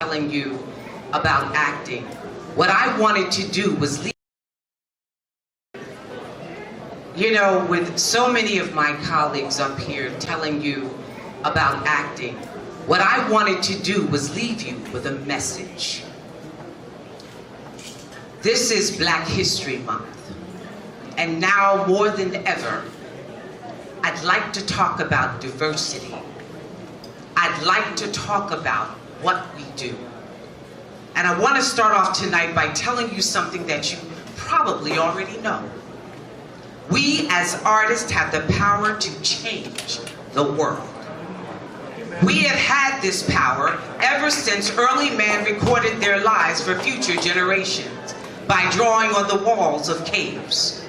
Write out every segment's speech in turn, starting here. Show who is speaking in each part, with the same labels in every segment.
Speaker 1: Telling you about acting. What I wanted to do was leave. You know, with so many of my colleagues up here telling you about acting, what I wanted to do was leave you with a message. This is Black History Month, and now more than ever, I'd like to talk about diversity. I'd like to talk about what we do. And I want to start off tonight by telling you something that you probably already know. We as artists have the power to change the world. We have had this power ever since early man recorded their lives for future generations by drawing on the walls of caves.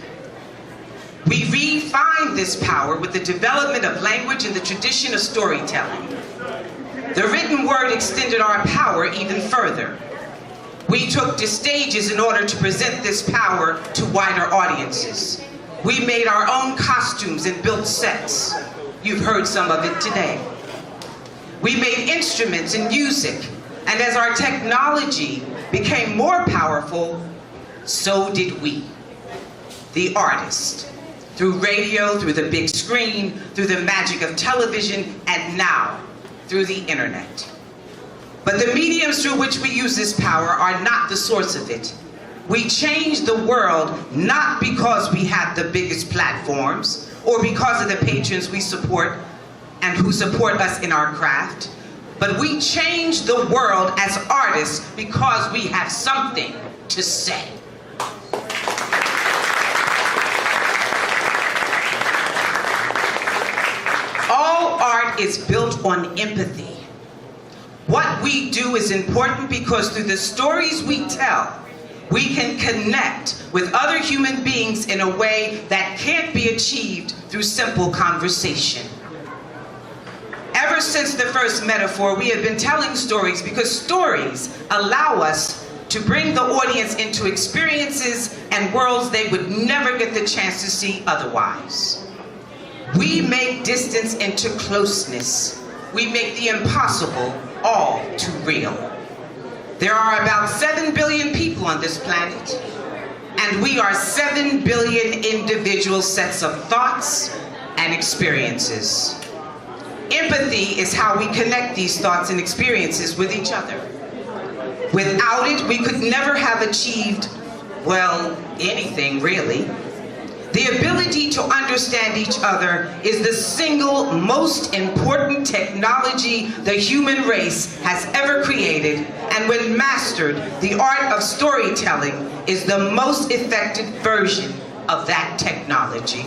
Speaker 1: We refined this power with the development of language and the tradition of storytelling. The written word extended our power even further. We took to stages in order to present this power to wider audiences. We made our own costumes and built sets. You've heard some of it today. We made instruments and music, and as our technology became more powerful, so did we, the artist. Through radio, through the big screen, through the magic of television, and now, through the internet. But the mediums through which we use this power are not the source of it. We change the world not because we have the biggest platforms or because of the patrons we support and who support us in our craft, but we change the world as artists because we have something to say. All art is built on empathy. What we do is important because through the stories we tell, we can connect with other human beings in a way that can't be achieved through simple conversation. Ever since the first metaphor, we have been telling stories because stories allow us to bring the audience into experiences and worlds they would never get the chance to see otherwise. We make distance into closeness. We make the impossible all too real. There are about 7 billion people on this planet, and we are 7 billion individual sets of thoughts and experiences. Empathy is how we connect these thoughts and experiences with each other. Without it, we could never have achieved, well, anything really. The ability to understand each other is the single most important technology the human race has ever created, and when mastered, the art of storytelling is the most effective version of that technology.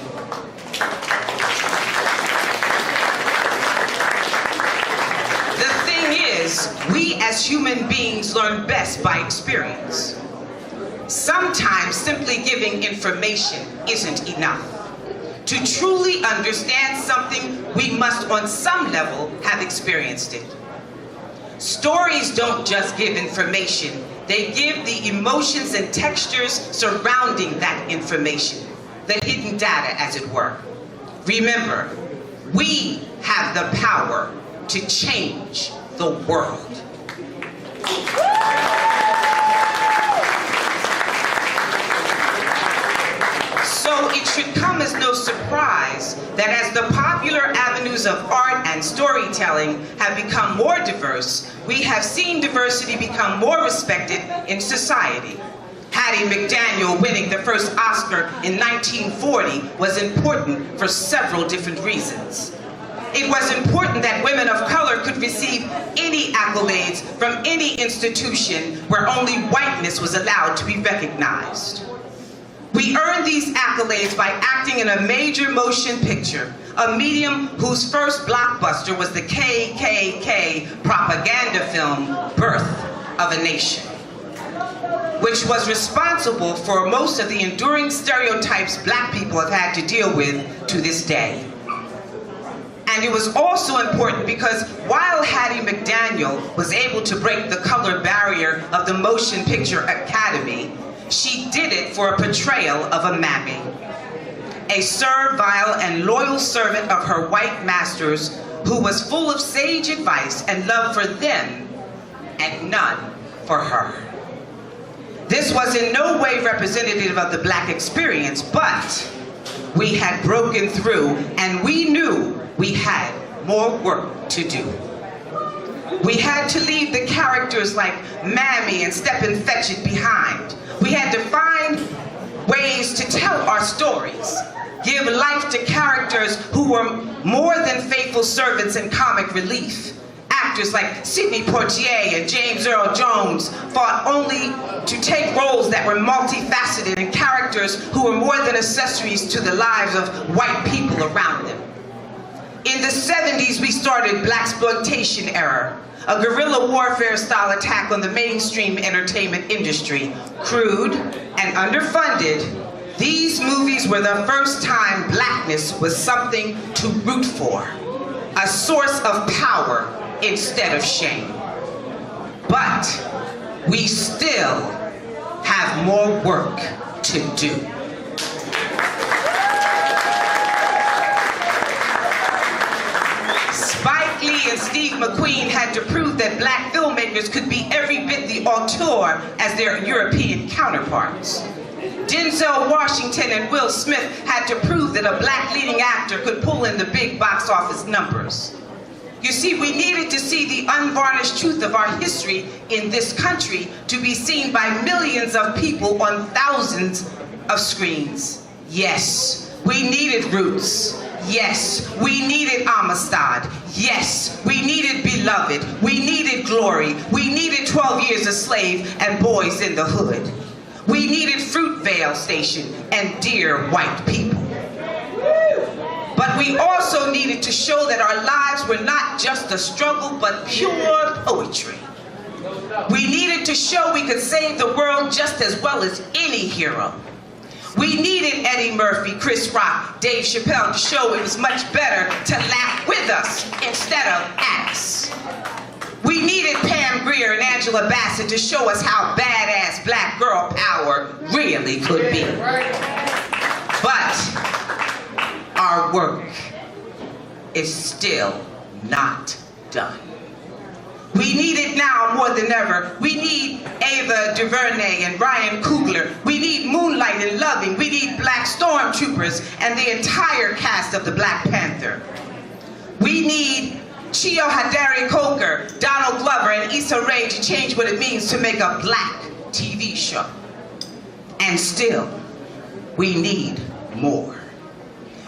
Speaker 1: The thing is, we as human beings learn best by experience. Sometimes simply giving information isn't enough. To truly understand something, we must on some level have experienced it. Stories don't just give information, they give the emotions and textures surrounding that information, the hidden data as it were. Remember, we have the power to change the world. So it should come as no surprise that as the popular avenues of art and storytelling have become more diverse, we have seen diversity become more respected in society. Hattie McDaniel winning the first Oscar in 1940 was important for several different reasons. It was important that women of color could receive any accolades from any institution where only whiteness was allowed to be recognized. We earned these accolades by acting in a major motion picture, a medium whose first blockbuster was the KKK propaganda film, Birth of a Nation, which was responsible for most of the enduring stereotypes Black people have had to deal with to this day. And it was also important because while Hattie McDaniel was able to break the color barrier of the Motion Picture Academy, she did it for a portrayal of a mammy, a servile and loyal servant of her white masters who was full of sage advice and love for them and none for her. This was in no way representative of the Black experience, but we had broken through and we knew we had more work to do. We had to leave the characters like Mammy and Stepin Fetchit behind. We had to find ways to tell our stories, give life to characters who were more than faithful servants and comic relief. Actors like Sidney Poitier and James Earl Jones fought only to take roles that were multifaceted and characters who were more than accessories to the lives of white people around them. In the 70s, we started Blaxploitation era, a guerrilla warfare style attack on the mainstream entertainment industry. Crude and underfunded, these movies were the first time Blackness was something to root for, a source of power instead of shame. But we still have more work to do. Spike Lee and Steve McQueen had to prove that Black filmmakers could be every bit the auteur as their European counterparts. Denzel Washington and Will Smith had to prove that a Black leading actor could pull in the big box office numbers. You see, we needed to see the unvarnished truth of our history in this country to be seen by millions of people on thousands of screens. Yes, we needed Roots. Yes, we needed Amistad. Yes, we needed Beloved. We needed Glory. We needed 12 Years a Slave and Boys in the Hood. We needed Fruitvale Station and Dear White People. But we also needed to show that our lives were not just a struggle, but pure poetry. We needed to show we could save the world just as well as any hero. We needed Eddie Murphy, Chris Rock, Dave Chappelle to show it was much better to laugh with us instead of at us. We needed Pam Grier and Angela Bassett to show us how badass Black girl power really could be. But our work is still not done. We need it now more than ever. We need Ava DuVernay and Ryan Coogler. We need Moonlight and Loving. We need Black Stormtroopers and the entire cast of the Black Panther. We need Chio Hadari Coker, Donald Glover, and Issa Rae to change what it means to make a Black TV show. And still, we need more.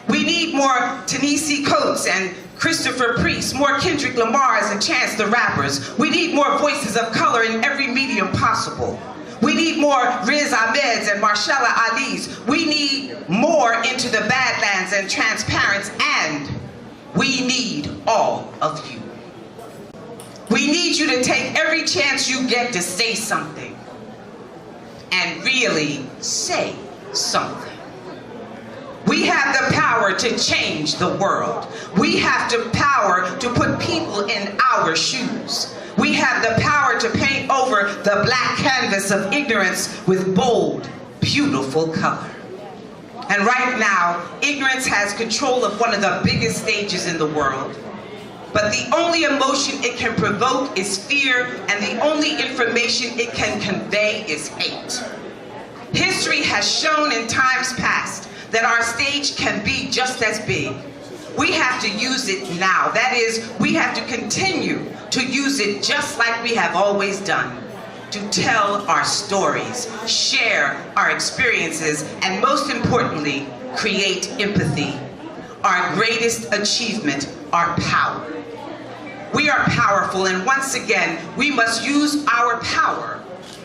Speaker 1: We need more Ta-Nehisi Coates and Christopher Priest, more Kendrick Lamars and Chance the Rappers. We need more voices of color in every medium possible. We need more Riz Ahmeds and Marshala Ali's. We need more Into the Badlands and Transparents, and we need all of you. We need you to take every chance you get to say something, and really say something. We have the power to change the world. We have the power to put people in our shoes. We have the power to paint over the black canvas of ignorance with bold, beautiful color. And right now, ignorance has control of one of the biggest stages in the world. But the only emotion it can provoke is fear, and the only information it can convey is hate. History has shown in times past that our stage can be just as big. We have to use it now. That is, we have to continue to use it just like we have always done, to tell our stories, share our experiences, and most importantly, create empathy. Our greatest achievement, our power. We are powerful, and once again, we must use our power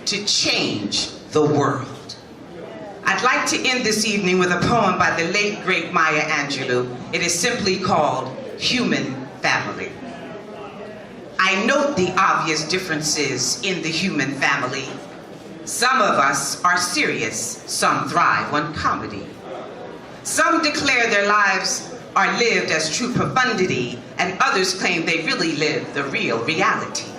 Speaker 1: to change the world. I'd like to end this evening with a poem by the late, great Maya Angelou. It is simply called Human Family. I note the obvious differences in the human family. Some of us are serious, some thrive on comedy. Some declare their lives are lived as true profundity, and others claim they really live the real reality.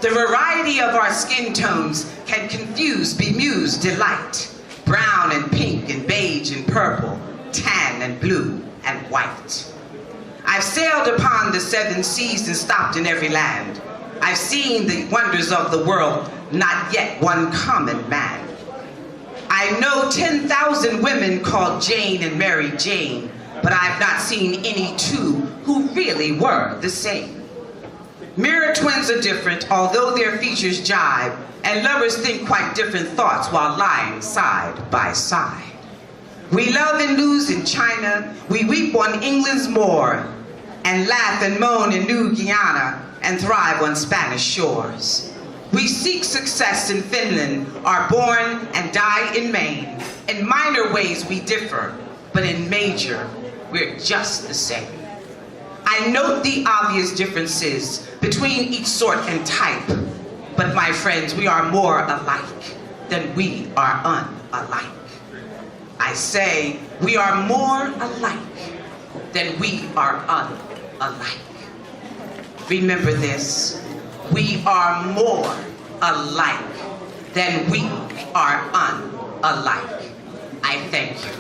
Speaker 1: The variety of our skin tones can confuse, bemuse, delight. Brown and pink and beige and purple, tan and blue and white. I've sailed upon the 7 seas and stopped in every land. I've seen the wonders of the world, not yet one common man. I know 10,000 women called Jane and Mary Jane, but I've not seen any two who really were the same. Mirror twins are different, although their features jibe, and lovers think quite different thoughts while lying side by side. We love and lose in China, we weep on England's moor, and laugh and moan in New Guyana, and thrive on Spanish shores. We seek success in Finland, are born and die in Maine. In minor ways we differ, but in major, we're just the same. I note the obvious differences between each sort and type, but my friends, we are more alike than we are unalike. I say we are more alike than we are unalike. Remember this, we are more alike than we are unalike. I thank you.